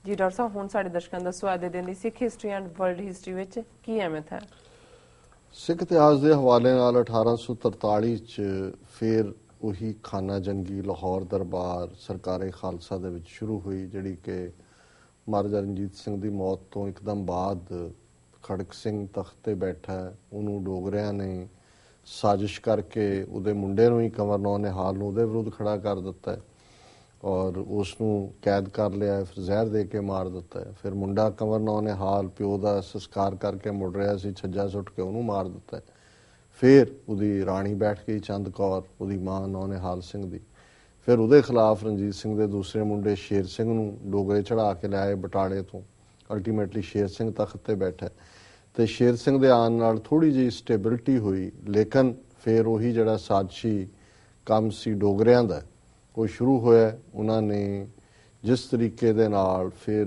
ਜੀ ਡਾਕਟਰ ਸਾਹਿਬ, ਹੁਣ ਸਾਡੇ ਦਰਸ਼ਕਾਂ ਦਾ ਸਵਾਦ ਦੇ ਦਿੰਦੀ ਸਿੱਖ ਹਿਸਟਰੀ ਐਂਡ ਵਰਲਡ ਹਿਸਟਰੀ ਵਿੱਚ ਕੀ ਅਹਿਮੀਅਤ ਹੈ? ਸਿੱਖ ਇਤਿਹਾਸ ਦੇ ਹਵਾਲੇ ਨਾਲ 1843 ਚ ਫਿਰ ਉਹੀ ਖਾਨਾ ਜੰਗੀ ਲਾਹੌਰ ਦਰਬਾਰ ਸਰਕਾਰੇ ਖਾਲਸਾ ਦੇ ਵਿੱਚ ਸ਼ੁਰੂ ਹੋਈ, ਜਿਹੜੀ ਕਿ ਮਹਾਰਾਜਾ ਰਣਜੀਤ ਸਿੰਘ ਦੀ ਮੌਤ ਤੋਂ ਇੱਕਦਮ ਬਾਅਦ ਖੜਕ ਸਿੰਘ ਤਖਤ ਤੇ ਬੈਠਾ, ਉਹਨੂੰ ਡੋਗਰਿਆਂ ਨੇ ਸਾਜ਼ਿਸ਼ ਕਰਕੇ ਉਹਦੇ ਮੁੰਡੇ ਨੂੰ ਹੀ ਕੰਵਰ ਨੌ ਨਿਹਾਲ ਨੂੰ ਉਹਦੇ ਵਿਰੁੱਧ ਖੜਾ ਕਰ ਦਿੱਤਾ ਹੈ ਔਰ ਉਸ ਨੂੰ ਕੈਦ ਕਰ ਲਿਆ, ਫਿਰ ਜ਼ਹਿਰ ਦੇ ਕੇ ਮਾਰ ਦਿੱਤਾ ਹੈ। ਫਿਰ ਮੁੰਡਾ ਕੰਵਰ ਨੌ ਨਿਹਾਲ ਪਿਓ ਦਾ ਸੰਸਕਾਰ ਕਰਕੇ ਮੁੜ ਰਿਹਾ ਸੀ, ਛੱਜਾ ਸੁੱਟ ਕੇ ਉਹਨੂੰ ਮਾਰ ਦਿੱਤਾ ਹੈ। ਫਿਰ ਉਹਦੀ ਰਾਣੀ ਬੈਠ ਗਈ ਚੰਦ ਕੌਰ, ਉਹਦੀ ਮਾਂ ਨੌ ਨਿਹਾਲ ਸਿੰਘ ਦੀ। ਫਿਰ ਉਹਦੇ ਖਿਲਾਫ ਰਣਜੀਤ ਸਿੰਘ ਦੇ ਦੂਸਰੇ ਮੁੰਡੇ ਸ਼ੇਰ ਸਿੰਘ ਨੂੰ ਡੋਗਰੇ ਚੜਾ ਕੇ ਲਿਆਏ ਬਟਾਲੇ ਤੋਂ। ਅਲਟੀਮੇਟਲੀ ਸ਼ੇਰ ਸਿੰਘ ਤਖਤ ਤੇ ਬੈਠਾ ਤੇ ਸ਼ੇਰ ਸਿੰਘ ਦੇ ਆਉਣ ਨਾਲ ਥੋੜੀ ਜਿਹੀ ਸਟੇਬਿਲਿਟੀ ਹੋਈ, ਲੇਕਿਨ ਫਿਰ ਉਹੀ ਜਿਹੜਾ ਸਾਜ਼ਿਸ਼ੀ ਕੰਮ ਸੀ ਡੋਗਰਿਆਂ ਦਾ ਉਹ ਸ਼ੁਰੂ ਹੋਇਆ। ਉਹਨਾਂ ਨੇ ਜਿਸ ਤਰੀਕੇ ਦੇ ਨਾਲ ਫਿਰ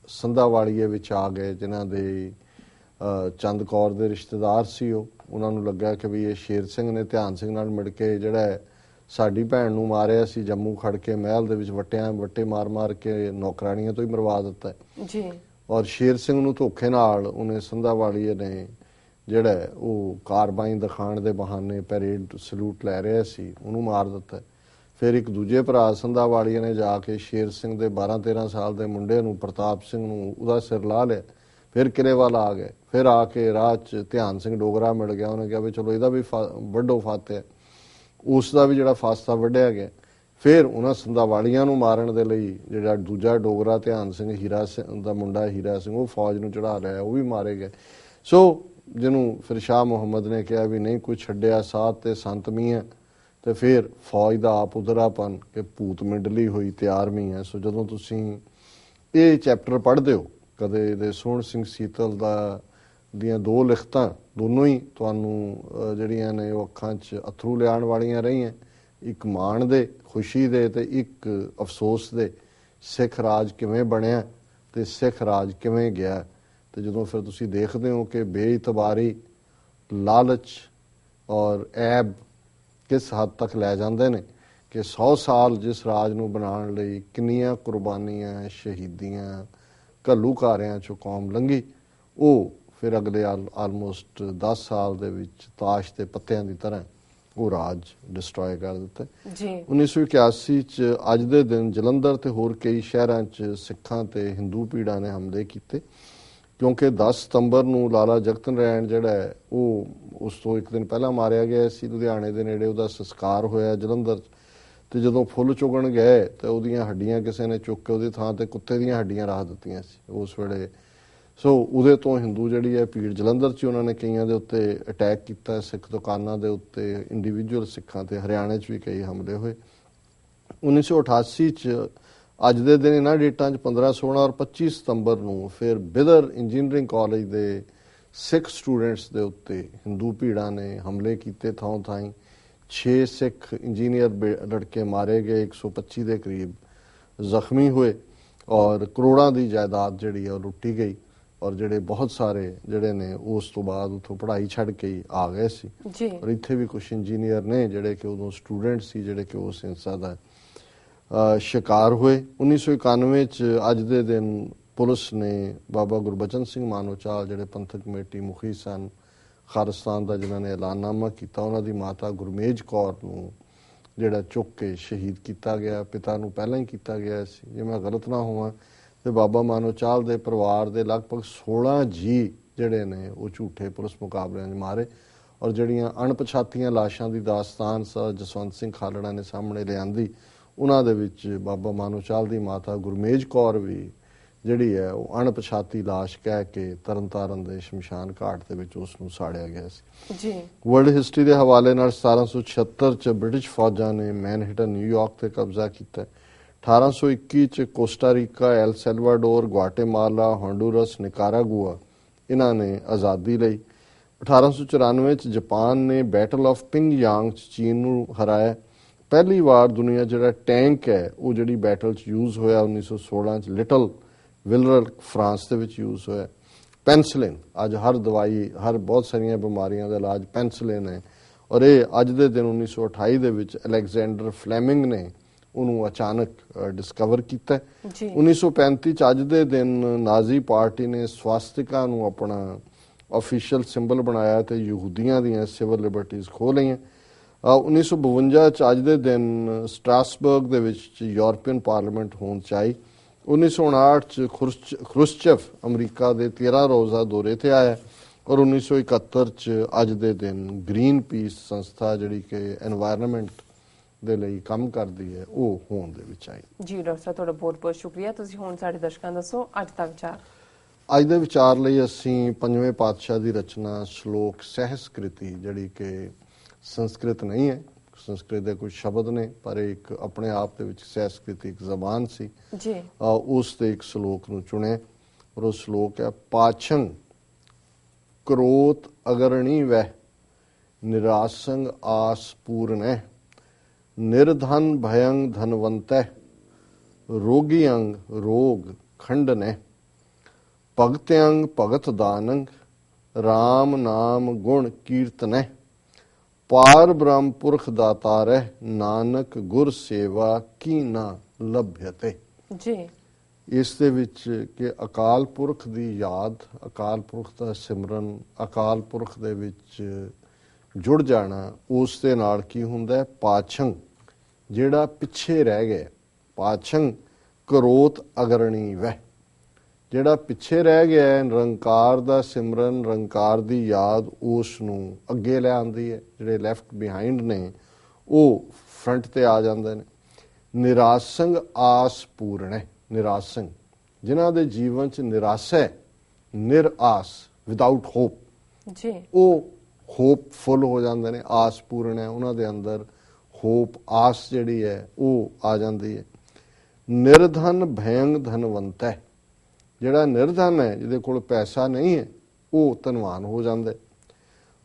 ਸੰਧਾਵਾਲੀਏ ਵਿੱਚ ਆ ਗਏ, ਜਿਨ੍ਹਾਂ ਦੇ ਚੰਦ ਕੌਰ ਦੇ ਰਿਸ਼ਤੇਦਾਰ ਸੀ, ਉਹਨਾਂ ਨੂੰ ਲੱਗਾ ਕਿ ਵੀ ਇਹ ਸ਼ੇਰ ਸਿੰਘ ਨੇ ਧਿਆਨ ਸਿੰਘ ਨਾਲ ਮਿਲ ਕੇ ਜਿਹੜਾ ਸਾਡੀ ਭੈਣ ਨੂੰ ਮਾਰਿਆ ਸੀ, ਜੰਮੂ ਖੜ ਕੇ ਮਹਿਲ ਦੇ ਵਿੱਚ ਵੱਟੇ ਮਾਰ ਕੇ ਨੌਕਰਾਣੀਆਂ ਤੋਂ ਹੀ ਮਰਵਾ ਦਿੱਤਾ ਜੀ। ਔਰ ਸ਼ੇਰ ਸਿੰਘ ਨੂੰ ਧੋਖੇ ਨਾਲ ਉਹਨੇ ਸੰਧਾਵਾਲੀਏ ਨੇ ਜਿਹੜਾ ਉਹ ਕਾਰਬਾਈਨ ਦਿਖਾਉਣ ਦੇ ਬਹਾਨੇ ਪੈਰੇਡ ਸਲੂਟ ਲੈ ਰਿਹਾ ਸੀ, ਉਹਨੂੰ ਮਾਰ ਦਿੱਤਾ। ਫਿਰ ਇੱਕ ਦੂਜੇ ਭਰਾ ਸੰਧਾਵਾਲੀਏ ਨੇ ਜਾ ਕੇ ਸ਼ੇਰ ਸਿੰਘ ਦੇ 12-13 ਸਾਲ ਦੇ ਮੁੰਡੇ ਨੂੰ ਪ੍ਰਤਾਪ ਸਿੰਘ ਨੂੰ ਉਹਦਾ ਸਿਰ ਲਾ ਲਿਆ। ਫਿਰ ਕਿਲੇਵਾਲਾ ਆ ਗਏ, ਫਿਰ ਆ ਕੇ ਰਾਹ 'ਚ ਧਿਆਨ ਸਿੰਘ ਡੋਗਰਾ ਮਿਲ ਗਿਆ, ਉਹਨੇ ਕਿਹਾ ਵੀ ਚਲੋ ਇਹਦਾ ਵੀ ਵੱਡੋ ਫਤ ਹੈ, ਉਸ ਦਾ ਵੀ ਜਿਹੜਾ ਫਾਸਤਾ ਵੱਢਿਆ ਗਿਆ। ਫਿਰ ਉਹਨਾਂ ਸੰਧਾਵਾਲੀਆਂ ਨੂੰ ਮਾਰਨ ਦੇ ਲਈ ਜਿਹੜਾ ਦੂਜਾ ਡੋਗਰਾ ਧਿਆਨ ਸਿੰਘ ਹੀਰਾ ਸਿੰਘ ਦਾ ਮੁੰਡਾ ਹੀਰਾ ਸਿੰਘ, ਉਹ ਫੌਜ ਨੂੰ ਚੜਾ ਲਿਆ, ਉਹ ਵੀ ਮਾਰੇ ਗਏ। ਸੋ ਜਿਹਨੂੰ ਫਿਰ ਸ਼ਾਹ ਮੁਹੰਮਦ ਨੇ ਕਿਹਾ ਵੀ ਨਹੀਂ ਕੋਈ ਛੱਡਿਆ ਸਾਧ ਤੇ ਸੰਤ ਮੀਆਂ, ਤੇ ਫਿਰ ਫੌਜ ਦਾ ਆਪ ਉਧਰਾਪਨ ਕਿ ਭੂਤ ਮਿੰਡਲੀ ਹੋਈ ਤਿਆਰ ਮੀ ਹੈ। ਸੋ ਜਦੋਂ ਤੁਸੀਂ ਇਹ ਚੈਪਟਰ ਪੜ੍ਹਦੇ ਹੋ, ਕਦੇ ਇਹਦੇ ਸੋਹਣ ਸਿੰਘ ਸੀਤਲ ਦੀਆਂ ਦੋ ਲਿਖਤਾਂ, ਦੋਨੋਂ ਹੀ ਤੁਹਾਨੂੰ ਜਿਹੜੀਆਂ ਨੇ ਉਹ ਅੱਖਾਂ 'ਚ ਅਥਰੂ ਲਿਆਉਣ ਵਾਲੀਆਂ ਰਹੀਆਂ, ਇੱਕ ਮਾਣ ਦੇ ਖੁਸ਼ੀ ਦੇ ਤੇ ਇੱਕ ਅਫਸੋਸ ਦੇ। ਸਿੱਖ ਰਾਜ ਕਿਵੇਂ ਬਣਿਆ ਤੇ ਸਿੱਖ ਰਾਜ ਕਿਵੇਂ ਗਿਆ। ਤੇ ਜਦੋਂ ਫਿਰ ਤੁਸੀਂ ਦੇਖਦੇ ਹੋ ਕਿ ਬੇਇਤਬਾਰੀ, ਲਾਲਚ ਔਰ ਐਬ ਕਿਸ ਹੱਦ ਤੱਕ ਲੈ ਜਾਂਦੇ ਨੇ ਕਿ 100 ਸਾਲ ਜਿਸ ਰਾਜ ਨੂੰ ਬਣਾਉਣ ਲਈ ਕਿੰਨੀਆਂ ਕੁਰਬਾਨੀਆਂ, ਸ਼ਹੀਦੀਆਂ, ਘੱਲੂਘਾਰਿਆਂ 'ਚੋਂ ਕੌਮ ਲੰਘੀ, ਉਹ ਫਿਰ ਅਗਲੇ ਆਲਮੋਸਟ 10 ਸਾਲ ਦੇ ਵਿੱਚ ਤਾਸ਼ ਦੇ ਪੱਤਿਆਂ ਦੀ ਤਰ੍ਹਾਂ ਉਹ ਰਾਜ ਡਿਸਟਰੋਏ ਕਰ ਦਿੱਤਾ। 1981 ਚ ਅੱਜ ਦੇ ਦਿਨ ਜਲੰਧਰ ਤੇ ਹੋਰ ਕਈ ਸ਼ਹਿਰਾਂ 'ਚ ਸਿੱਖਾਂ ਤੇ ਹਿੰਦੂ ਭੀੜਾਂ ਨੇ ਹਮਲੇ ਕੀਤੇ, ਕਿਉਂਕਿ 10 ਸਤੰਬਰ ਨੂੰ ਲਾਲਾ ਜਗਤ ਨਾਰਾਇਣ ਜਿਹੜਾ ਹੈ ਉਹ ਉਸ ਤੋਂ ਇੱਕ ਦਿਨ ਪਹਿਲਾਂ ਮਾਰਿਆ ਗਿਆ ਸੀ। ਲੁਧਿਆਣੇ ਦੇ ਨੇੜੇ ਉਹਦਾ ਸੰਸਕਾਰ ਹੋਇਆ ਜਲੰਧਰ 'ਚ, ਤੇ ਜਦੋਂ ਫੁੱਲ ਚੁਗਣ ਗਏ ਤੇ ਉਹਦੀਆਂ ਹੱਡੀਆਂ ਕਿਸੇ ਨੇ ਚੁੱਕ ਕੇ ਉਹਦੀ ਥਾਂ ਤੇ ਕੁੱਤੇ ਦੀਆਂ ਹੱਡੀਆਂ ਰੱਖ ਦਿੱਤੀਆਂ ਸੀ ਉਸ ਵੇਲੇ। ਸੋ ਉਹਦੇ ਤੋਂ ਹਿੰਦੂ ਜਿਹੜੀ ਹੈ ਭੀੜ ਜਲੰਧਰ 'ਚ ਉਹਨਾਂ ਨੇ ਕਈਆਂ ਦੇ ਉੱਤੇ ਅਟੈਕ ਕੀਤਾ, ਸਿੱਖ ਦੁਕਾਨਾਂ ਦੇ ਉੱਤੇ, ਇੰਡੀਵਿਜੂਅਲ ਸਿੱਖਾਂ ਤੇ। ਹਰਿਆਣੇ 'ਚ ਵੀ ਕਈ ਹਮਲੇ ਹੋਏ। 1988 ਚ ਅੱਜ ਦੇ ਦਿਨ ਇਹਨਾਂ ਡੇਟਾਂ 'ਚ 15, 16 ਔਰ 25 ਸਤੰਬਰ ਨੂੰ ਫਿਰ ਬਿਦਰ ਇੰਜੀਨੀਅਰਿੰਗ ਕਾਲਜ ਦੇ ਸਿੱਖ ਸਟੂਡੈਂਟਸ ਦੇ ਉੱਤੇ ਹਿੰਦੂ ਭੀੜਾਂ ਨੇ ਹਮਲੇ ਕੀਤੇ ਥਾਂ ਥਾਈਂ। 6 ਸਿੱਖ ਇੰਜੀਨੀਅਰ ਲੜਕੇ ਮਾਰੇ ਗਏ, 125 ਦੇ ਕਰੀਬ ਜ਼ਖਮੀ ਹੋਏ ਔਰ ਕਰੋੜਾਂ ਦੀ ਜਾਇਦਾਦ ਜਿਹੜੀ ਹੈ ਉਹ ਲੁੱਟੀ ਗਈ। ਔਰ ਜਿਹੜੇ ਬਹੁਤ ਸਾਰੇ ਜਿਹੜੇ ਨੇ ਉਸ ਤੋਂ ਬਾਅਦ ਉੱਥੋਂ ਪੜ੍ਹਾਈ ਛੱਡ ਕੇ ਹੀ ਆ ਗਏ ਸੀ। ਔਰ ਇੱਥੇ ਵੀ ਕੁਝ ਇੰਜੀਨੀਅਰ ਨੇ ਜਿਹੜੇ ਕਿ ਉਦੋਂ ਸਟੂਡੈਂਟ ਸੀ, ਜਿਹੜੇ ਕਿ ਉਸ ਹਿੰਸਾ ਦਾ ਸ਼ਿਕਾਰ ਹੋਏ। 1991 ਚ ਅੱਜ ਦੇ ਦਿਨ ਪੁਲਿਸ ਨੇ ਬਾਬਾ ਗੁਰਬਚਨ ਸਿੰਘ ਮਾਨੋਚਾਲ ਜਿਹੜੇ ਪੰਥਕ ਕਮੇਟੀ ਮੁਖੀ ਸਨ ਖਾਲਿਸਤਾਨ ਦਾ, ਜਿਨ੍ਹਾਂ ਨੇ ਐਲਾਨਨਾਮਾ ਕੀਤਾ, ਉਹਨਾਂ ਦੀ ਮਾਤਾ ਗੁਰਮੇਜ ਕੌਰ ਨੂੰ ਜਿਹੜਾ ਚੁੱਕ ਕੇ ਸ਼ਹੀਦ ਕੀਤਾ ਗਿਆ। ਪਿਤਾ ਨੂੰ ਪਹਿਲਾਂ ਹੀ ਕੀਤਾ ਗਿਆ ਸੀ, ਜੇ ਮੈਂ ਗਲਤ ਨਾ ਹੋਵਾਂ। ਤੇ ਬਾਬਾ ਮਾਨੋਚਾਲ ਦੇ ਪਰਿਵਾਰ ਦੇ ਲਗਭਗ 16 ਜੀ ਜਿਹੜੇ ਨੇ ਉਹ ਝੂਠੇ ਪੁਲਿਸ ਮੁਕਾਬਲਿਆਂ 'ਚ ਮਾਰੇ। ਔਰ ਜਿਹੜੀਆਂ ਅਣਪਛਾਤੀਆਂ ਲਾਸ਼ਾਂ ਦੀ ਦਾਸਤਾਨ ਸਰ ਜਸਵੰਤ ਸਿੰਘ ਖਾਲੜਾ ਨੇ ਸਾਹਮਣੇ ਲਿਆਂਦੀ, ਉਹਨਾਂ ਦੇ ਵਿੱਚ ਬਾਬਾ ਮਾਨੋਚਾਲ ਦੀ ਮਾਤਾ ਗੁਰਮੇਜ ਕੌਰ ਵੀ ਜਿਹੜੀ ਹੈ ਉਹ ਅਣਪਛਾਤੀ ਲਾਸ਼ ਕਹਿ ਕੇ ਤਰਨਤਾਰਨ ਦੇ ਸ਼ਮਸ਼ਾਨ ਘਾਟ ਦੇ ਵਿੱਚ ਉਸ ਨੂੰ ਸਾੜਿਆ ਗਿਆ ਸੀ। ਵਰਲਡ ਹਿਸਟਰੀ ਦੇ ਹਵਾਲੇ ਨਾਲ 1776 ਚ ਬ੍ਰਿਟਿਸ਼ ਫੌਜਾਂ ਨੇ ਮੈਨਹਟਨ ਨਿਊਯਾਰਕ ਤੇ ਕਬਜ਼ਾ ਕੀਤਾ। 1821 ਚ Costa Rica, L Salvador, Guatemala, ਹੋਂਡੂਰਸ, Nicaragua ਇਹਨਾਂ ਨੇ ਆਜ਼ਾਦੀ ਲਈ। 1894 ਚ ਜਾਪਾਨ ਨੇ ਬੈਟਲ ਆਫ ਪਿੰਗ ਯਾਂਗ ਚ ਚੀਨ ਨੂੰ ਹਰਾਇਆ। ਪਹਿਲੀ ਵਾਰ ਦੁਨੀਆ ਜਿਹੜਾ ਟੈਂਕ ਹੈ ਉਹ ਜਿਹੜੀ ਬੈਟਲ 'ਚ ਯੂਜ਼ ਹੋਇਆ 1916 ਚ ਲਿਟਲ ਵਿਲਰ ਫਰਾਂਸ ਦੇ ਵਿੱਚ ਯੂਜ਼ ਹੋਇਆ। ਪੈਨਸਲਿਨ, ਅੱਜ ਹਰ ਦਵਾਈ, ਹਰ ਬਹੁਤ ਸਾਰੀਆਂ ਬਿਮਾਰੀਆਂ ਦਾ ਇਲਾਜ ਪੈਨਸਲਿਨ ਹੈ। ਔਰ ਇਹ ਅੱਜ ਦੇ ਦਿਨ 1928 ਦੇ ਵਿੱਚ ਅਲੈਗਜ਼ੈਂਡਰ ਫਲੈਮਿੰਗ ਨੇ ਉਹਨੂੰ ਅਚਾਨਕ ਡਿਸਕਵਰ ਕੀਤਾ। ਜੀ 1935 ਚ ਅੱਜ ਦੇ ਦਿਨ ਨਾਜ਼ੀ ਪਾਰਟੀ ਨੇ ਸਵਾਸਤਿਕਾ ਨੂੰ ਆਪਣਾ ਆਫੀਸ਼ੀਅਲ ਸਿੰਬਲ ਬਣਾਇਆ ਤੇ ਯਹੂਦੀਆਂ ਦੀਆਂ ਸਿਵਲ ਲਿਬਰਟੀਜ਼ ਖੋਹ ਲਈਆਂ। 1952 ਚ ਅੱਜ ਦੇ ਦਿਨ ਸਟ੍ਰਾਸਬਰਗ ਦੇ ਵਿੱਚ ਯੂਰਪੀਅਨ ਪਾਰਲੀਮੈਂਟ ਹੋਂਦ ਚ ਆਈ। 1959 ਚ ਖਰੁਸ਼ਚੇਵ ਅਮਰੀਕਾ ਦੇ 13 ਰੋਜ਼ਾ ਦੌਰੇ ਤੇ ਆਇਆ ਔਰ 1971 ਚ ਅੱਜ ਦੇ ਦਿਨ ਗ੍ਰੀਨ ਪੀਸ ਸੰਸਥਾ ਜਿਹੜੀ ਕਿ এনवायरमेंट ਦੇ ਲਈ ਕੰਮ ਕਰਦੀ ਹੈ ਉਹ ਹੋਂਦ ਦੇ ਵਿੱਚ ਆਈ। ਜੀ ਡਾਕਟਰ ਸਾਹਿਬ ਤੁਹਾਡਾ ਬਹੁਤ ਬਹੁਤ ਸ਼ੁਕਰੀਆ। ਤੁਸੀਂ ਹੁਣ ਸਾਡੇ ਦਰਸ਼ਕਾਂ ਨੂੰ ਦੱਸੋ ਅੱਜ ਦਾ ਵਿਚਾਰ। ਅੱਜ ਦੇ ਵਿਚਾਰ ਲਈ ਅਸੀਂ ਪੰਜਵੇਂ ਪਾਤਸ਼ਾਹ ਦੀ ਰਚਨਾ ਸ਼ਲੋਕ ਸਹਿਸਕ੍ਰਿਤੀ, ਜਿਹੜੀ ਕਿ ਸੰਸਕ੍ਰਿਤ ਨਹੀਂ ਹੈ, ਸੰਸਕ੍ਰਿਤ ਦੇ ਕੁਝ ਸ਼ਬਦ ਨੇ ਪਰ ਇੱਕ ਆਪਣੇ ਆਪ ਦੇ ਵਿੱਚ ਸਹਿਸਕ੍ਰਿਤੀ ਇੱਕ ਜ਼ਬਾਨ ਸੀ ਜੀ, ਉਸ ਦੇ ਇੱਕ ਸ਼ਲੋਕ ਨੂੰ ਚੁਣਿਆ ਔਰ ਉਹ ਸ਼ਲੋਕ ਹੈ ਪਾਛੰ ਕ੍ਰੋਤ ਅਗਰਣੀ ਵਹਿ ਨਿਰਾਸੰਗ ਆਸ ਪੂਰਨੈ ਨਿਰਧਨ ਭਯੰ ਧਨਵੰਤੈ ਰੋਗੀਅੰਗ ਰੋਗ ਖੰਡਨੈ ਭਗਤਯੰਗ ਭਗਤ ਦਾਨੰਗ ਰਾਮ ਨਾਮ ਗੁਣ ਕੀਰਤਨੈ ਪਾਰ ਬ੍ਰਹਮ ਪੁਰਖ ਦਾਤਾਰੈ ਨਾਨਕ ਗੁਰ ਸੇਵਾ ਕੀ ਨਾ ਲਭਯਤੇ। ਜੀ ਇਸ ਦੇ ਵਿੱਚ ਕਿ ਅਕਾਲ ਪੁਰਖ ਦੀ ਯਾਦ, ਅਕਾਲ ਪੁਰਖ ਦਾ ਸਿਮਰਨ, ਅਕਾਲ ਪੁਰਖ ਦੇ ਵਿੱਚ ਜੁੜ ਜਾਣਾ, ਉਸ ਦੇ ਨਾਲ ਕੀ ਹੁੰਦਾ ਹੈ ਪਾਛੰਗ ਜਿਹੜਾ ਪਿੱਛੇ ਰਹਿ ਗਿਆ, ਪਾਛੰਗ ਕਰੋਤ ਅਗਰਣੀ ਵਹਿ ਜਿਹੜਾ ਪਿੱਛੇ ਰਹਿ ਗਿਆ ਹੈ, ਨਿਰੰਕਾਰ ਦਾ ਸਿਮਰਨ, ਨਿਰੰਕਾਰ ਦੀ ਯਾਦ ਉਸ ਨੂੰ ਅੱਗੇ ਲੈ ਆਉਂਦੀ ਹੈ। ਜਿਹੜੇ ਲੈਫਟ ਬਿਹਾਈਂਡ ਨੇ ਉਹ ਫਰੰਟ ਤੇ ਆ ਜਾਂਦੇ ਨੇ। ਨਿਰਾਸੰਗ ਆਸ ਪੂਰਨ ਹੈ, ਨਿਰਾਸੰਗ ਜਿਨ੍ਹਾਂ ਦੇ ਜੀਵਨ ਚ ਨਿਰਾਸ਼ਾ ਹੈ, ਨਿਰਾਸ ਵਿਦਆਊਟ ਹੋਪ, ਜੀ ਉਹ ਹੋਪਫੁਲ ਹੋ ਜਾਂਦੇ ਨੇ। ਆਸ ਪੂਰਨ ਹੈ, ਉਹਨਾਂ ਦੇ ਅੰਦਰ ਹੋਪ ਆਸ ਜਿਹੜੀ ਹੈ ਉਹ ਆ ਜਾਂਦੀ ਹੈ। ਨਿਰਧਨ ਭਯੰਗ ਧਨਵੰਤ ਹੈ, ਜਿਹੜਾ ਨਿਰਧਨ ਹੈ, ਜਿਹਦੇ ਕੋਲ ਪੈਸਾ ਨਹੀਂ ਹੈ, ਉਹ ਧਨਵਾਨ ਹੋ ਜਾਂਦਾ ਹੈ।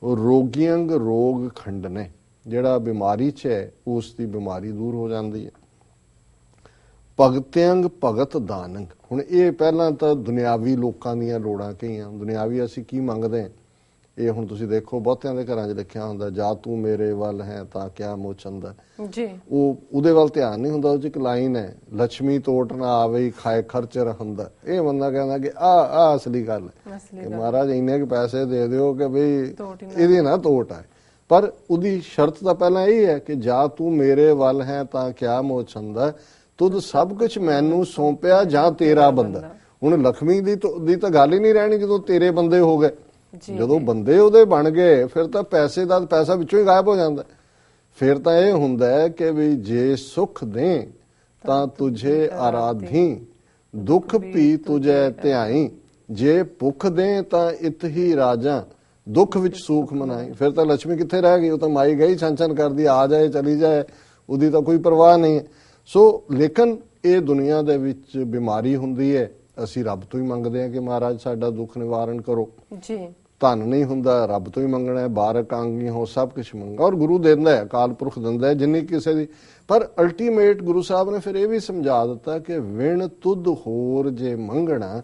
ਉਹ ਰੋਗੀਅੰਗ ਰੋਗ ਖੰਡਨੇ, ਜਿਹੜਾ ਬਿਮਾਰੀ 'ਚ ਹੈ ਉਸ ਦੀ ਬਿਮਾਰੀ ਦੂਰ ਹੋ ਜਾਂਦੀ ਹੈ। ਭਗਤਯੰਗ ਭਗਤ ਦਾਨੰਗ, ਹੁਣ ਇਹ ਪਹਿਲਾਂ ਤਾਂ ਦੁਨਿਆਵੀ ਲੋਕਾਂ ਦੀਆਂ ਲੋੜਾਂ ਕਹੀਆਂ। ਦੁਨਿਆਵੀ ਅਸੀਂ ਕੀ ਮੰਗਦੇ ਹਾਂ, ਇਹ ਹੁਣ ਤੁਸੀਂ ਦੇਖੋ ਬਹੁਤਿਆਂ ਦੇ ਘਰਾਂ 'ਚ ਲਿਖਿਆ ਹੁੰਦਾ ਜਾ ਤੂੰ ਮੇਰੇ ਵੱਲ ਹੈ ਤਾਂ ਕਿਆ ਮੋਚੰਦਾ, ਜੀ ਉਹਦੇ ਵੱਲ ਧਿਆਨ ਨਹੀਂ ਹੁੰਦਾ। ਉਹ 'ਚ ਇੱਕ ਲਾਈਨ ਹੈ ਲక్ష్ਮੀ ਤੋਟ ਨਾ ਆਵੇ ਖਾਏ ਖਰਚ ਰਹੰਦਾ। ਇਹ ਬੰਦਾ ਕਹਿੰਦਾ ਕਿ ਆ ਅਸਲੀ ਗੱਲ ਹੈ ਕਿ ਮਹਾਰਾਜ ਇੰਨੇ ਕੁ ਪੈਸੇ ਦੇ ਦਿਓ ਕਿ ਬਈ ਇਹਦੀ ਨਾ ਤੋਟ ਆਏ। ਪਰ ਉਹਦੀ ਸ਼ਰਤ ਤਾਂ ਪਹਿਲਾਂ ਇਹ ਹੈ ਕਿ ਜਾ ਤੂੰ ਮੇਰੇ ਵੱਲ ਹੈ ਤਾਂ ਕਿਆ ਮੋਚੰਦਾ, ਤੁਧ ਸਭ ਕੁਝ ਮੈਨੂੰ ਸੌਂਪਿਆ ਜਾਂ ਤੇਰਾ ਬੰਦਾ। ਹੁਣ ਲక్ష్ਮੀ ਦੀ ਤਾਂ ਗੱਲ ਹੀ ਨਹੀਂ ਰਹਿਣੀ ਜਦੋਂ ਤੇਰੇ ਬੰਦੇ ਹੋ ਗਏ। ਜਦੋਂ ਬੰਦੇ ਉਹਦੇ ਬਣ ਗਏ ਫਿਰ ਤਾਂ ਪੈਸੇ ਦਾ ਪੈਸਾ ਵਿੱਚੋਂ ਹੀ ਗਾਇਬ ਹੋ ਜਾਂਦਾ। ਫਿਰ ਤਾਂ ਇਹ ਹੁੰਦਾ ਹੈ ਕਿ ਵੀ ਜੇ ਸੁਖ ਦੇ ਤਾਂ ਤੁਝੇ ਆਰਾਧੀ, ਦੁੱਖ ਵੀ ਤੁਝੇ ਧਿਆਈ, ਜੇ ਭੁੱਖ ਦੇ ਤਾਂ ਇਤ ਹੀ ਰਾਜਾ, ਦੁੱਖ ਵਿੱਚ ਸੁਖ ਮਨਾਈ। ਫਿਰ ਤਾਂ ਲక్ష్ਮੀ ਕਿੱਥੇ ਰਹਿ ਗਈ, ਉਹ ਤਾਂ ਮਾਈ ਗਈ ਛਨ ਕਰਦੀ, ਆ ਜਾਏ ਚਲੀ ਜਾਏ, ਉਹਦੀ ਤਾਂ ਕੋਈ ਪਰਵਾਹ ਨਹੀਂ ਹੈ। ਸੋ ਲੇਕਿਨ ਇਹ ਦੁਨੀਆ ਦੇ ਵਿੱਚ ਬਿਮਾਰੀ ਹੁੰਦੀ ਹੈ, ਅਸੀਂ ਰੱਬ ਤੋਂ ਹੀ ਮੰਗਦੇ ਹਾਂ ਕਿ ਮਹਾਰਾਜ ਸਾਡਾ ਦੁੱਖ ਨਿਵਾਰਨ ਕਰੋ। ਜੀ ਧਨ ਨਹੀਂ ਹੁੰਦਾ, ਰੱਬ ਤੋਂ ਹੀ ਮੰਗਣਾ ਹੈ। ਬਾਰਕ ਆਂਗੀ ਹੋ ਸਭ ਕੁਝ ਮੰਗਾ ਔਰ ਗੁਰੂ ਦਿੰਦਾ ਹੈ, ਅਕਾਲ ਪੁਰਖ ਦਿੰਦਾ ਹੈ ਜਿੰਨੀ ਕਿਸੇ ਦੀ। ਪਰ ਅਲਟੀਮੇਟ ਗੁਰੂ ਸਾਹਿਬ ਨੇ ਫਿਰ ਇਹ ਵੀ ਸਮਝਾ ਦਿੱਤਾ ਕਿ ਵਿਣ ਤੁਧ ਹੋਰ ਜੇ ਮੰਗਣਾ,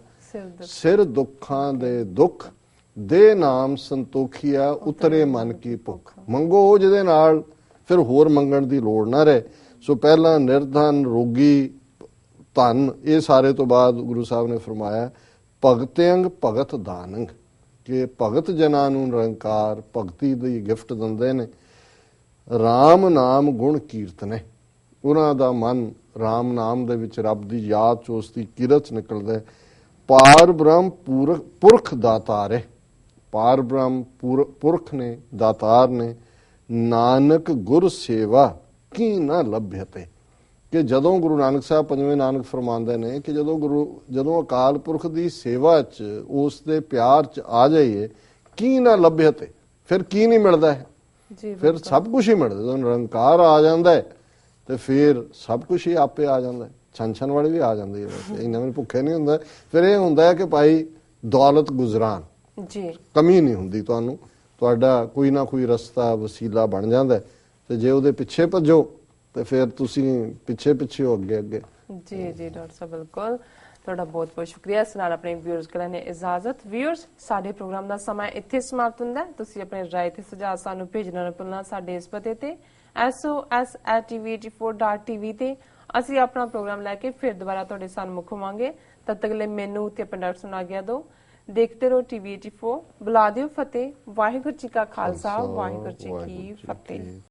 ਸਿਰ ਦੁੱਖਾਂ ਦੇ ਦੁੱਖ ਦੇ ਨਾਮ ਸੰਤੋਖੀਆ ਉਤਰੇ ਮਨ ਕੀ ਭੁੱਖ। ਮੰਗੋ ਜਿਹਦੇ ਨਾਲ ਫਿਰ ਹੋਰ ਮੰਗਣ ਦੀ ਲੋੜ ਨਾ ਰਹੇ। ਸੋ ਪਹਿਲਾਂ ਨਿਰਧਨ, ਰੋਗੀ, ਧਨ, ਇਹ ਸਾਰੇ ਤੋਂ ਬਾਅਦ ਗੁਰੂ ਸਾਹਿਬ ਨੇ ਫਰਮਾਇਆ ਭਗਤਯੰਗ ਭਗਤ ਦਾਨੰਗ, ਕਿ ਭਗਤ ਜਨਾਂ ਨੂੰ ਨਿਰੰਕਾਰ ਭਗਤੀ ਦੀ ਗਿਫਟ ਦਿੰਦੇ ਨੇ। ਰਾਮ ਨਾਮ ਗੁਣ ਕੀਰਤਨੇ, ਉਹਨਾਂ ਦਾ ਮਨ ਰਾਮ ਨਾਮ ਦੇ ਵਿੱਚ ਰੱਬ ਦੀ ਯਾਦ ਚ ਉਸ ਦੀ ਕਿਰਤ ਨਿਕਲਦਾ। ਪਾਰ ਬ੍ਰਹਮ ਪੁਰਖ ਦਾਤਾਰ ਹੈ, ਪਾਰ ਬ੍ਰਹਮ ਪੁਰਖ ਨੇ, ਦਾਤਾਰ ਨੇ। ਨਾਨਕ ਗੁਰ ਸੇਵਾ ਕੀ ਨਾ ਲੱਭਯਤੇ, ਕਿ ਜਦੋਂ ਗੁਰੂ ਨਾਨਕ ਸਾਹਿਬ ਪੰਜਵੇਂ ਨਾਨਕ ਫਰਮਾਉਂਦੇ ਨੇ ਕਿ ਜਦੋਂ ਅਕਾਲ ਪੁਰਖ ਦੀ ਸੇਵਾ 'ਚ ਉਸ ਦੇ ਪਿਆਰ 'ਚ ਆ ਜਾਈਏ, ਕੀ ਨਾ ਲੱਭਯਤੇ, ਫਿਰ ਕੀ ਨਹੀਂ ਮਿਲਦਾ ਹੈ, ਫਿਰ ਸਭ ਕੁਝ ਹੀ ਮਿਲਦਾ। ਜਦੋਂ ਨਿਰੰਕਾਰ ਆ ਜਾਂਦਾ ਹੈ ਤੇ ਫਿਰ ਸਭ ਕੁਝ ਹੀ ਆਪੇ ਆ ਜਾਂਦਾ ਹੈ। ਛਨ ਵਾਲੀ ਵੀ ਆ ਜਾਂਦੀ ਹੈ, ਵੈਸੇ ਇੰਨਾ ਵੀ ਭੁੱਖੇ ਨਹੀਂ ਹੁੰਦਾ। ਫਿਰ ਇਹ ਹੁੰਦਾ ਹੈ ਕਿ ਭਾਈ ਦੌਲਤ ਗੁਜ਼ਰਾਨ, ਜੀ ਕਮੀ ਨਹੀਂ ਹੁੰਦੀ ਤੁਹਾਨੂੰ, ਤੁਹਾਡਾ ਕੋਈ ਨਾ ਕੋਈ ਰਸਤਾ ਵਸੀਲਾ ਬਣ ਜਾਂਦਾ। ਤੇ ਜੇ ਉਹਦੇ ਪਿੱਛੇ ਭੱਜੋ ਤੇ ਫਿਰ ਤੁਸੀਂ ਪਿੱਛੇ ਹੋ ਅੱਗੇ। ਜੀ ਡਾਕਟਰ ਸਾਹਿਬ ਬਿਲਕੁਲ, ਤੁਹਾਡਾ ਬਹੁਤ ਬਹੁਤ ਸ਼ੁਕਰੀਆ। ਇਸ ਨਾਲ ਆਪਣੇ ਵਿਊਅਰਸ ਕੋਲ ਨੇ ਇਜਾਜ਼ਤ। ਵਿਊਅਰਸ, ਸਾਡੇ ਪ੍ਰੋਗਰਾਮ ਦਾ ਸਮਾਂ ਇੱਥੇ ਸਮਾਪਤ ਹੁੰਦਾ। ਤੁਸੀਂ ਆਪਣੇ ਰਾਏ ਤੇ ਸੁਝਾਅ ਸਾਨੂੰ ਭੇਜਣਾ ਨਾ ਭੁੱਲਣਾ ਸਾਡੇ ਇਸ ਪਤੇ ਤੇ SOS@tv84.tv ਤੇ ਅਸੀਂ ਆਪਣਾ ਪ੍ਰੋਗਰਾਮ ਲੈ ਕੇ ਫਿਰ ਦੁਬਾਰਾ ਤੁਹਾਡੇ ਸਾਹਮਣੇ ਹੋਵਾਂਗੇ। ਤਦ ਤੱਕ ਲਈ ਮੈਨੂੰ ਤੇ ਆਪਣੇ ਡਾਕਟਰ ਨੂੰ ਆਗਿਆ ਦਿਓ। ਦੇਖਦੇ ਰਹੋ TV 84। ਬੁਲਾ ਦਿਓ ਫਤਿਹ। ਵਾਹਿਗੁਰੂ ਜੀ ਕਾ ਖਾਲਸਾ, ਵਾਹਿਗੁਰੂ ਜੀ ਕੀ ਫਤਿਹ।